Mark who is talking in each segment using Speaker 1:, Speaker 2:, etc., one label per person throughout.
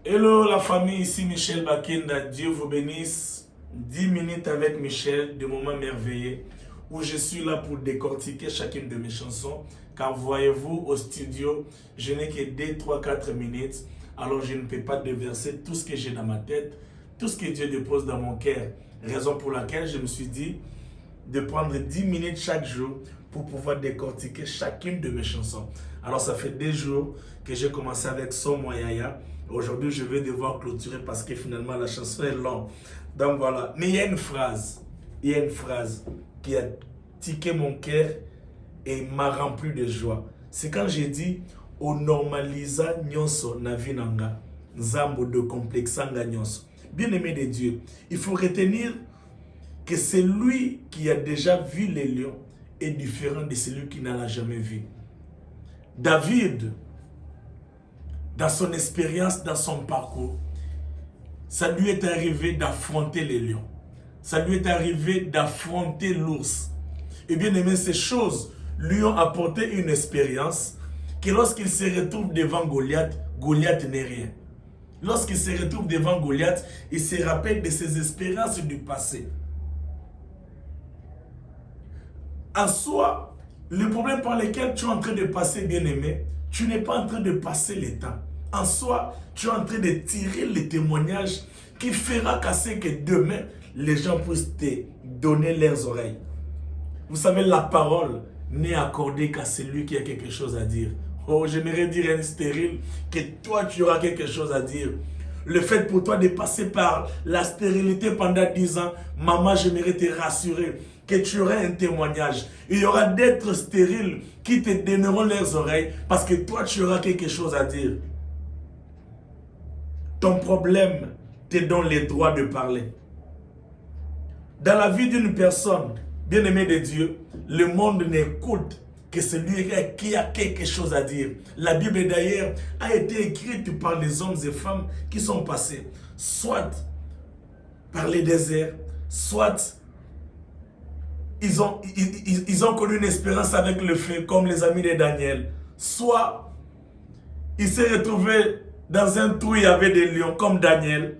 Speaker 1: Hello la famille, ici Michel Bakenda, Dieu vous bénisse. 10 minutes avec Michel, des moments merveilleux, où je suis là pour décortiquer chacune de mes chansons. Car voyez-vous, au studio, je n'ai que 2, 3, 4 minutes, alors je ne peux pas déverser tout ce que j'ai dans ma tête, tout ce que Dieu dépose dans mon cœur. Raison pour laquelle je me suis dit de prendre 10 minutes chaque jour pour pouvoir décortiquer chacune de mes chansons. Alors ça fait 2 jours que j'ai commencé avec Somo Yaya. Aujourd'hui, je vais devoir clôturer parce que finalement la chanson est longue. Donc voilà. Mais il y a une phrase qui a tiqué mon cœur et m'a rempli de joie. C'est quand j'ai dit "O normalisa nyonso na vinanga, nzambo de complexanga nyonso." Bien-aimé de Dieu, il faut retenir que celui qui a déjà vu les lions est différent de celui qui n'en a jamais vu. David, dans son expérience, dans son parcours, ça lui est arrivé d'affronter les lions. Ça lui est arrivé d'affronter l'ours. Et bien aimé, ces choses lui ont apporté une expérience que lorsqu'il se retrouve devant Goliath, Goliath n'est rien. Lorsqu'il se retrouve devant Goliath, il se rappelle de ses expériences du passé. En soi, le problème par lequel tu es en train de passer, bien-aimé, tu n'es pas en train de passer le temps. En soi, tu es en train de tirer le témoignage qui fera qu'à ce que demain, les gens puissent te donner leurs oreilles. Vous savez, la parole n'est accordée qu'à celui qui a quelque chose à dire. Oh, j'aimerais dire à un stérile que toi, tu auras quelque chose à dire. Le fait pour toi de passer par la stérilité pendant 10 ans, maman, j'aimerais te rassurer que tu auras un témoignage. Il y aura d'êtres stériles qui te donneront leurs oreilles parce que toi, tu auras quelque chose à dire. Ton problème te donne le droit de parler. Dans la vie d'une personne, bien-aimée de Dieu, le monde n'écoute que celui qui a quelque chose à dire. La Bible d'ailleurs a été écrite par les hommes et femmes qui sont passés, soit par les déserts, soit ils ont connu une expérience avec le feu, comme les amis de Daniel, soit ils se retrouvaient dans un trou, il y avait des lions, comme Daniel.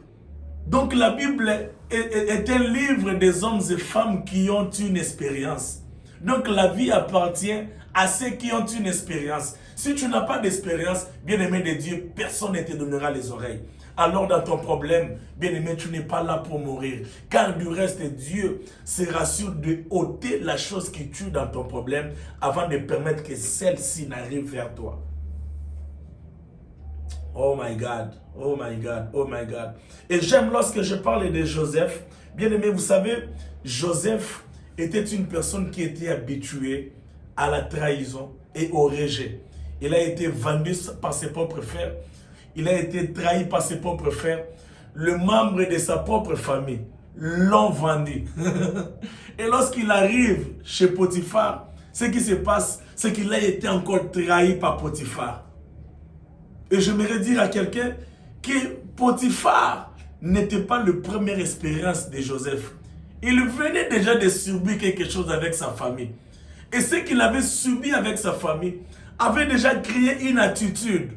Speaker 1: Donc la Bible est un livre des hommes et femmes qui ont une expérience. Donc la vie appartient à ceux qui ont une expérience. Si tu n'as pas d'expérience, bien-aimé de Dieu, personne ne te donnera les oreilles. Alors dans ton problème, bien-aimé, tu n'es pas là pour mourir. Car du reste, Dieu sera sûr de ôter la chose qui tue dans ton problème avant de permettre que celle-ci n'arrive vers toi. Oh my God, oh my God, oh my God. Et j'aime lorsque je parle de Joseph. Bien aimé, vous savez, Joseph était une personne qui était habituée à la trahison et au rejet. Il a été vendu par ses propres frères. Il a été trahi par ses propres frères. Le membre de sa propre famille l'ont vendu. Et lorsqu'il arrive chez Potiphar, ce qui se passe, c'est qu'il a été encore trahi par Potiphar. Et j'aimerais dire à quelqu'un que Potiphar n'était pas la première expérience de Joseph. Il venait déjà de subir quelque chose avec sa famille. Et ce qu'il avait subi avec sa famille avait déjà créé une attitude.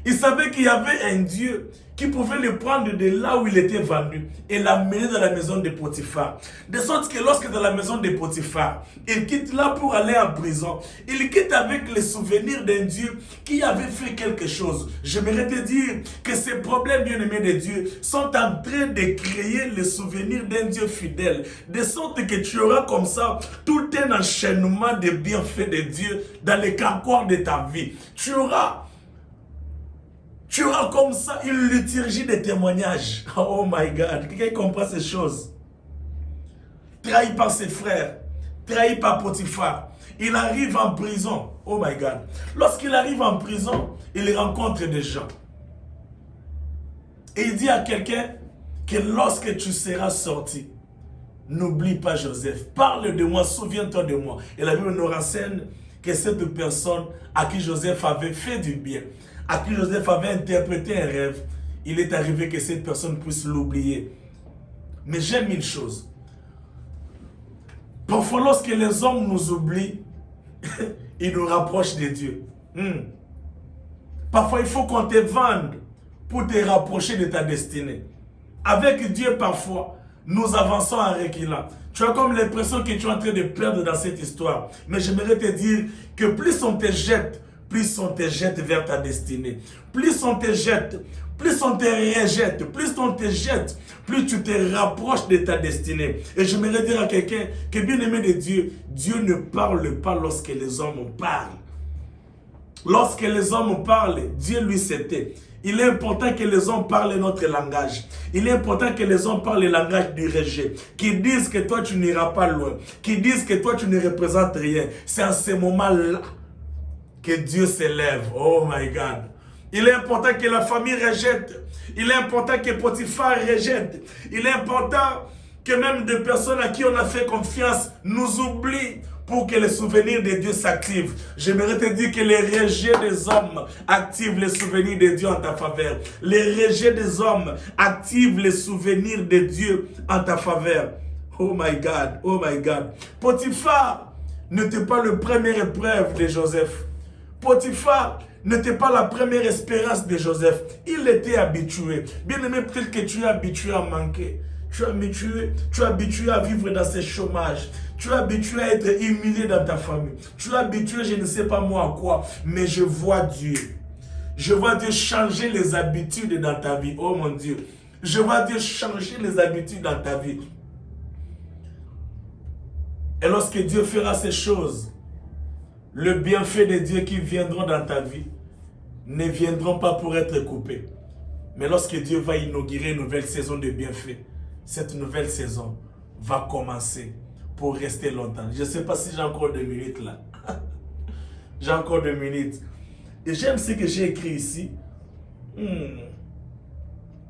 Speaker 1: Il savait qu'il y avait un Dieu qui pouvait le prendre de là où il était vendu et l'amener dans la maison de Potiphar. De sorte que lorsque dans la maison de Potiphar, il quitte là pour aller en prison, il quitte avec les souvenirs d'un Dieu qui avait fait quelque chose. J'aimerais te dire que ces problèmes, bien-aimés de Dieu, sont en train de créer les souvenirs d'un Dieu fidèle. De sorte que tu auras comme ça tout un enchaînement de bienfaits de Dieu dans les carrefours de ta vie. Tu auras comme ça une liturgie de témoignages. Oh my God, quelqu'un comprend ces choses. Trahi par ses frères, trahi par Potiphar. Il arrive en prison. Oh my God. Lorsqu'il arrive en prison, il rencontre des gens. Et il dit à quelqu'un que lorsque tu seras sorti, n'oublie pas Joseph. Parle de moi, souviens-toi de moi. Et la Bible nous renseigne que cette personne à qui Joseph avait fait du bien, à qui Joseph avait interprété un rêve, il est arrivé que cette personne puisse l'oublier. Mais j'aime une chose. Parfois, lorsque les hommes nous oublient, ils nous rapprochent de Dieu. Parfois, il faut qu'on te vende pour te rapprocher de ta destinée. Avec Dieu, parfois, nous avançons en reculant. Tu as comme l'impression que tu es en train de perdre dans cette histoire. Mais j'aimerais te dire que plus on te jette vers ta destinée. Plus on te jette, plus on te rejette, plus on te jette, plus tu te rapproches de ta destinée. Et j'aimerais dire à quelqu'un que bien aimé de Dieu, Dieu ne parle pas lorsque les hommes parlent. Lorsque les hommes parlent, Dieu lui s'était. Il est important que les hommes parlent notre langage. Il est important que les hommes parlent le langage du rejet. Qui disent que toi tu n'iras pas loin. Qui disent que toi tu ne représentes rien. C'est en ce moment-là que Dieu s'élève. Oh my God. Il est important que la famille rejette. Il est important que Potiphar rejette. Il est important que même des personnes à qui on a fait confiance nous oublient pour que les souvenirs de Dieu s'activent. J'aimerais te dire que les rejets des hommes activent les souvenirs de Dieu en ta faveur. Les rejets des hommes activent les souvenirs de Dieu en ta faveur. Oh my God, oh my God. Potiphar n'était pas le premier épreuve de Joseph. Potiphar n'était pas la première espérance de Joseph. Il était habitué. Bien aimé, peut-être que tu es habitué à manquer. Tu es habitué à vivre dans ce chômage. Tu es habitué à être humilié dans ta famille. Tu es habitué, je ne sais pas moi à quoi. Mais je vois Dieu. Je vois Dieu changer les habitudes dans ta vie. Oh mon Dieu. Je vois Dieu changer les habitudes dans ta vie. Et lorsque Dieu fera ces choses, le bienfait de Dieu qui viendront dans ta vie ne viendront pas pour être coupés. Mais lorsque Dieu va inaugurer une nouvelle saison de bienfaits, cette nouvelle saison va commencer pour rester longtemps. Je ne sais pas si j'ai encore 2 minutes là. J'ai encore 2 minutes. Et j'aime ce que j'ai écrit ici.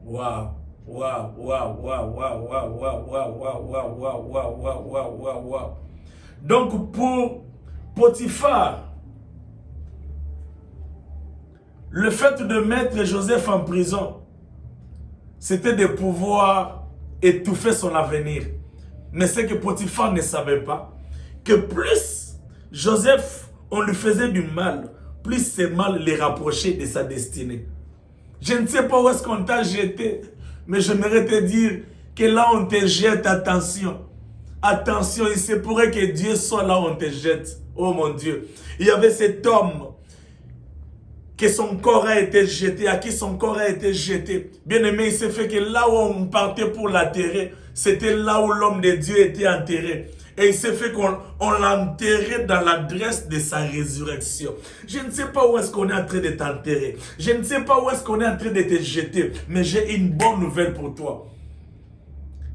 Speaker 1: Waouh, waouh, waouh, waouh, waouh, waouh, waouh, waouh, waouh, waouh, waouh, waouh, waouh, waouh, waouh. Donc pour Potiphar, le fait de mettre Joseph en prison, c'était de pouvoir étouffer son avenir. Mais c'est que Potiphar ne savait pas que plus Joseph, on lui faisait du mal, plus ce mal les rapprochait de sa destinée. Je ne sais pas où est-ce qu'on t'a jeté, mais j'aimerais te dire que là on te jette, attention. Attention, il se pourrait que Dieu soit là où on te jette. Oh mon Dieu. Il y avait cet homme que son corps a été jeté, à qui son corps a été jeté. Bien aimé, il s'est fait que là où on partait pour l'enterrer, c'était là où l'homme de Dieu était enterré. Et il s'est fait qu'on l'enterrait dans l'adresse de sa résurrection. Je ne sais pas où est-ce qu'on est en train de t'enterrer. Je ne sais pas où est-ce qu'on est en train de te jeter. Mais j'ai une bonne nouvelle pour toi.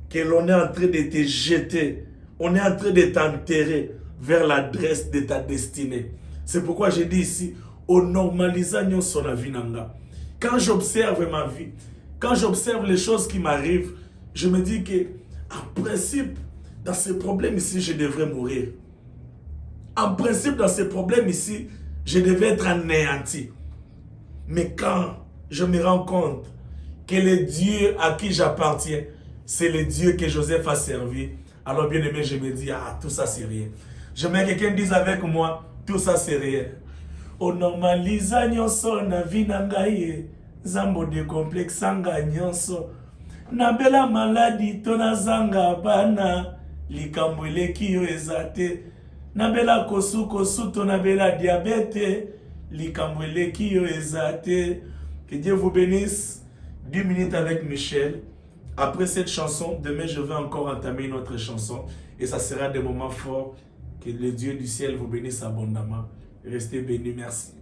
Speaker 1: Que l'on est en train de te jeter. On est en train de t'enterrer vers l'adresse de ta destinée. C'est pourquoi j'ai dit ici, quand j'observe ma vie, quand j'observe les choses qui m'arrivent, je me dis que, en principe, dans ces problèmes ici, je devrais mourir. En principe, dans ces problèmes ici, je devais être anéanti. Mais quand je me rends compte que le Dieu à qui j'appartiens, c'est le Dieu que Joseph a servi, alors bien aimé, je me dis, ah, tout ça c'est rien. J'aimerais que quelqu'un dise avec moi, tout ça c'est rien. Onormaliza nyonso na vie na ngai zambo de complexanga nyonso na bela maladi to na zanga bana likambo eleki yo ezate na bela kosu to na bela diabète likambo eleki yo ezate. Que Dieu vous bénisse. 10 minutes avec Michel. Après cette chanson, demain je vais encore entamer une autre chanson et ça sera des moments forts. Que le Dieu du ciel vous bénisse abondamment. Restez bénis, merci.